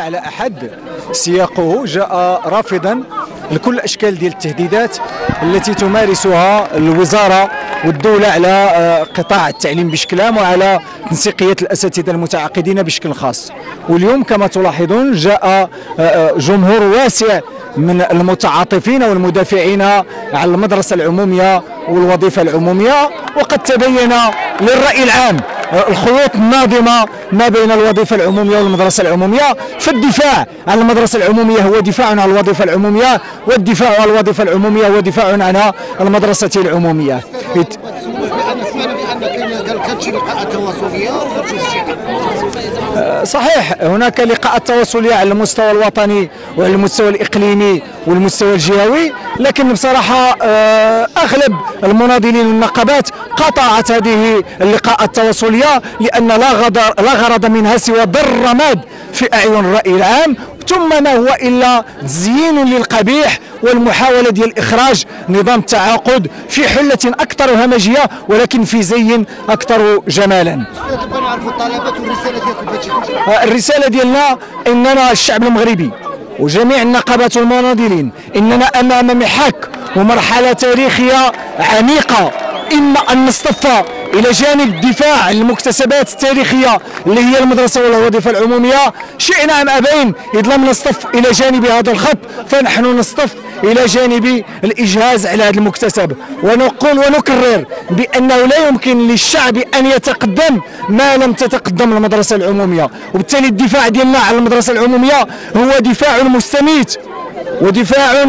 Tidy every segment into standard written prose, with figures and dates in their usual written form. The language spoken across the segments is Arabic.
على أحد سياقه جاء رافضا لكل الأشكال ديال التهديدات التي تمارسها الوزارة والدولة على قطاع التعليم بشكل عام وعلى تنسيقية الأساتذة المتعاقدين بشكل خاص. واليوم كما تلاحظون جاء جمهور واسع من المتعاطفين والمدافعين على المدرسة العمومية والوظيفة العمومية، وقد تبين للرأي العام الخيوط الناظمة ما بين الوظيفة العمومية والمدرسة العمومية. فالدفاع عن المدرسة العمومية هو دفاع عن الوظيفة العمومية، والدفاع عن الوظيفة العمومية هو دفاع عن المدرسة العمومية. صحيح هناك لقاءات تواصلية على المستوى الوطني وعلى المستوى الإقليمي والمستوى الجهوي، لكن بصراحة أغلب المناضلين والنقابات قطعت هذه اللقاءات التواصلية لأن لا غرض منها سوى ضر الرماد في أعين الرأي العام، ثم ما هو إلا تزيين للقبيح والمحاولة ديال إخراج نظام التعاقد في حلة أكثر همجية ولكن في زي أكثر جمالا. الرسالة ديالنا إننا الشعب المغربي وجميع النقابات والمناضلين إننا أمام محك ومرحلة تاريخية عميقة، إما أن نصطف إلى جانب الدفاع عن المكتسبات التاريخية اللي هي المدرسة والوظيفة العمومية، شئنا أم أبين إذ لم نصطف إلى جانب هذا الخط فنحن نصطف إلى جانب الإجهاز على هذا المكتسب. ونقول ونكرر بأنه لا يمكن للشعب أن يتقدم ما لم تتقدم المدرسة العمومية، وبالتالي الدفاع ديالنا على المدرسة العمومية هو دفاع مستميت ودفاع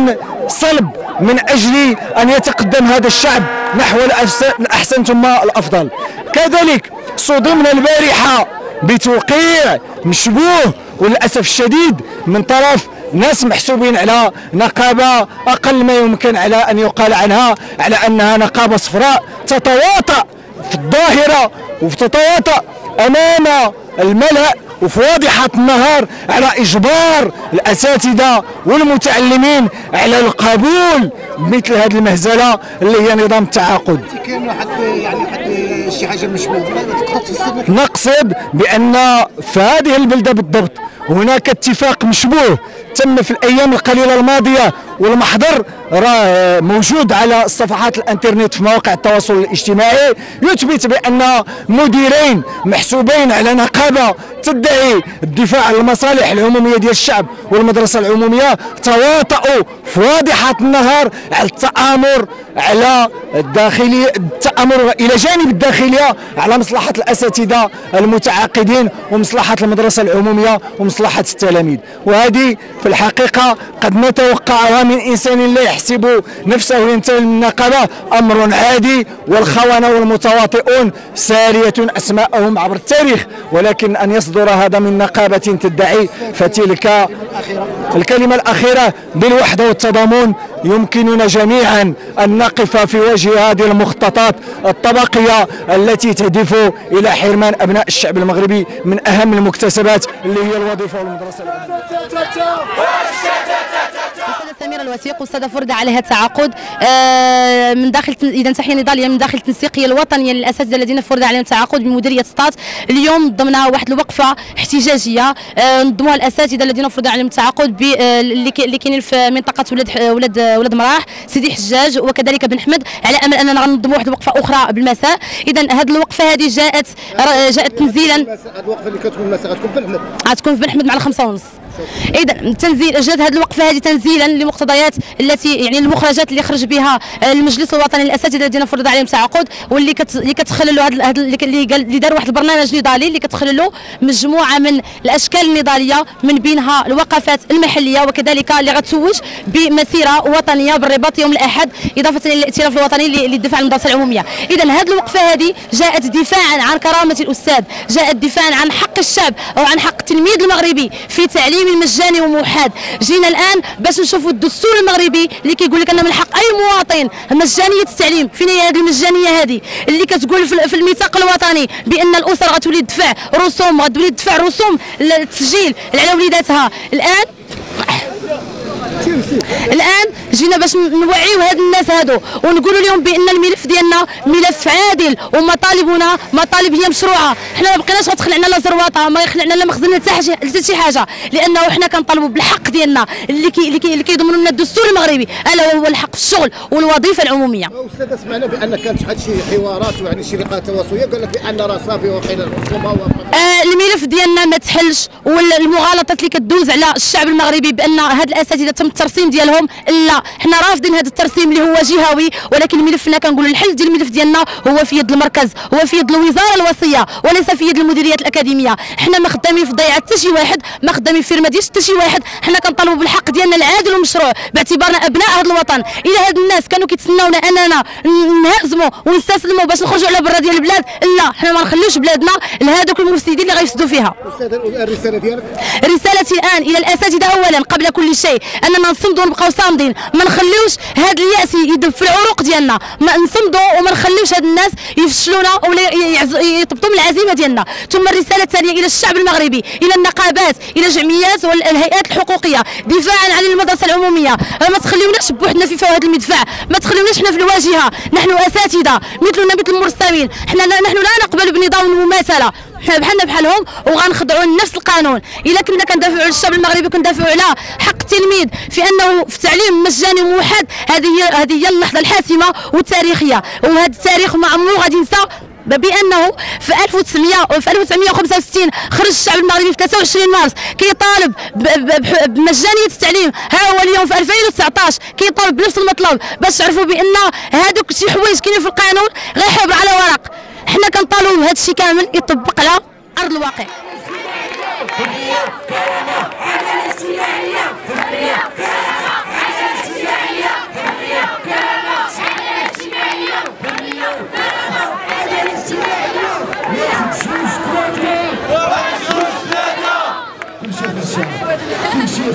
صلب من أجل أن يتقدم هذا الشعب نحو الأحسن ثم الأفضل. كذلك صدمنا البارحة بتوقيع مشبوه وللأسف الشديد من طرف ناس محسوبين على نقابة أقل ما يمكن على أن يقال عنها على أنها نقابة صفراء، تتواطأ في الظاهرة وتتواطأ أمام الملأ وفي واضحة النهار على إجبار الأساتذة والمتعلمين على القبول بمثل هذه المهزلة اللي هي نظام التعاقد. كاين واحد شي حاجة مشبوهة نقصد بأن في هذه البلدة بالضبط هناك اتفاق مشبوه تم في الأيام القليلة الماضية، والمحضر راه موجود على صفحات الانترنت في مواقع التواصل الاجتماعي، يثبت بأن مديرين محسوبين على نقابة تدعي الدفاع عن المصالح العمومية ديال الشعب والمدرسة العمومية تواطؤوا في واضحة النهار على التآمر على الداخلية، التآمر إلى جانب الداخلية على مصلحة الأساتذة المتعاقدين ومصلحة المدرسة العمومية ومصلحة التلاميذ. وهذه في الحقيقة قد نتوقعها من إنسان لا يحسب نفسه ينتمي للنقابة أمر عادي، والخونة والمتواطئون سارية أسماءهم عبر التاريخ، ولكن أن يصدر هذا من نقابة تدعي فتلك الكلمة الأخيرة بالوحدة والتضامن. يمكننا جميعا أن نقف في وجه هذه المخططات الطبقية التي تهدف إلى حرمان أبناء الشعب المغربي من أهم المكتسبات اللي هي الوظيفة والمدرسة العمومية. سميرة الوثيق والسادة فرض عليها التعاقد من داخل إذا تحية نضالية من داخل التنسيقية الوطنية للأساتذة الذين فرض عليهم التعاقد بمديرية سطات. اليوم ضمن واحد الوقفة احتجاجية نظموها الأساتذة الذين فرض عليهم التعاقد اللي كاينين في منطقة ولاد مراح سيدي حجاج وكذلك بن حمد، على أمل أننا غنظموا واحد الوقفة أخرى بالمساء. إذا هذه الوقفة هذه جاءت تنزيلا. الوقفة اللي كتكون المساء غتكون في بن حمد، غتكون في بن حمد مع 5:30. اذا تنزيل جات هذه الوقفه هذه تنزيلا لمقتضيات التي يعني المخرجات اللي خرج بها المجلس الوطني للاساتذه الذين فرض عليهم التعاقد، واللي كتخللوا هذا اللي دار واحد البرنامج نضالي اللي كتخللوا مجموعه من الاشكال النضاليه من بينها الوقفات المحليه وكذلك اللي غتسوج بمسيره وطنيه بالرباط يوم الاحد اضافه الى الائتلاف الوطني للدفاع عن المدرسه العموميه. اذا هذه الوقفه هذه جاءت دفاعا عن كرامه الاستاذ، جاءت دفاعا عن حق الشعب او عن حق التلميذ المغربي في تعليم مجاني وموحد. جينا الان باش نشوفوا الدستور المغربي اللي كيقول لك ان من حق اي مواطن مجانيه التعليم. فين هي هذه المجانيه هذه اللي كتقول في الميثاق الوطني بان الاسر غتولي تدفع رسوم، غتولي تدفع رسوم التسجيل على وليداتها. الان جينا باش نوعيو هاد الناس هادو ونقولوا لهم بان الملف ديالنا ملف عادل، ومطالبنا مطالب هي مشروعه. حنا ما بقيناش غتخلعنا لا زروطه، ما يخلعنا لا مخزن حتى شي حاجه، لانه حنا كنطالبوا بالحق ديالنا اللي كيضمن لنا الدستور المغربي، الا هو الحق في الشغل والوظيفه العموميه. استاذ سمعنا بان كانت شحال شي حوارات ويعني شي لقاءات تواصليه، قال لك بان راه صافي واقيلا الحكومه الملف ديالنا ما تحلش، والمغالطات اللي كدوز على الشعب المغربي بان هاد الاساتذه تم الترسيم ديالهم، لا حنا رافضين هذا الترسيم اللي هو جهوي، ولكن ملفنا كنقولوا الحل ديال الملف ديالنا هو في يد المركز، هو في يد الوزاره الوصيه، وليس في يد المديريات الاكاديميه. حنا ما خدامين في ضيعه حتى شي واحد، ما خدامين في فيرما ديال حتى شي واحد، حنا كنطالبوا بالحق ديالنا العادل والمشروع باعتبارنا ابناء هذا الوطن. الى هاد الناس كانوا كيتسناونا اننا نهزموا ونستسلموا باش نخرجوا على برا ديال البلاد، لا حنا ما نخليوش بلادنا لهذوك المفسدين اللي غيفسدوا فيها. استاذ الرساله ديالك؟ رسالتي الان الى الاساتذه اولا قبل كل شيء اننا نصمدوا ونبقاو صامدين، ما نخليوش هذا الياس يدب في العروق ديالنا، ما نصمدوا وما نخليوش هاد الناس يفشلونا ولا يطبطوا من العزيمه ديالنا. ثم الرساله الثانيه الى الشعب المغربي، الى النقابات، الى الجمعيات والهيئات الحقوقيه دفاعا عن المدرسه العموميه. ما تخليوناش بوحدنا في فوهد المدفع، ما تخليوناش حنا في الواجهه، نحن اساتذه مثلنا مثل المرسمين، نحن لا نقبل بنظام المماثله، حنا بحالنا بحالهم وغنخضعوا لنفس القانون. الا كنا كندافعوا على الشعب المغربي وكندافعوا على حق التلميذ في انه في تعليم مجاني موحد، هذه هي اللحظه الحاسمه والتاريخيه، وهذا التاريخ ما عمره غادي ينسى بانه في 1965 خرج الشعب المغربي في 23 مارس كيطالب بمجانيه التعليم. ها هو اليوم في 2019 كيطالب بنفس المطلب، باش تعرفوا بان هذوك شي حوايج كاينين في القانون غير حبر على ورق. حنا كنطالبوا بهذا الشيء كامل يطبق على ارض الواقع. كل شيء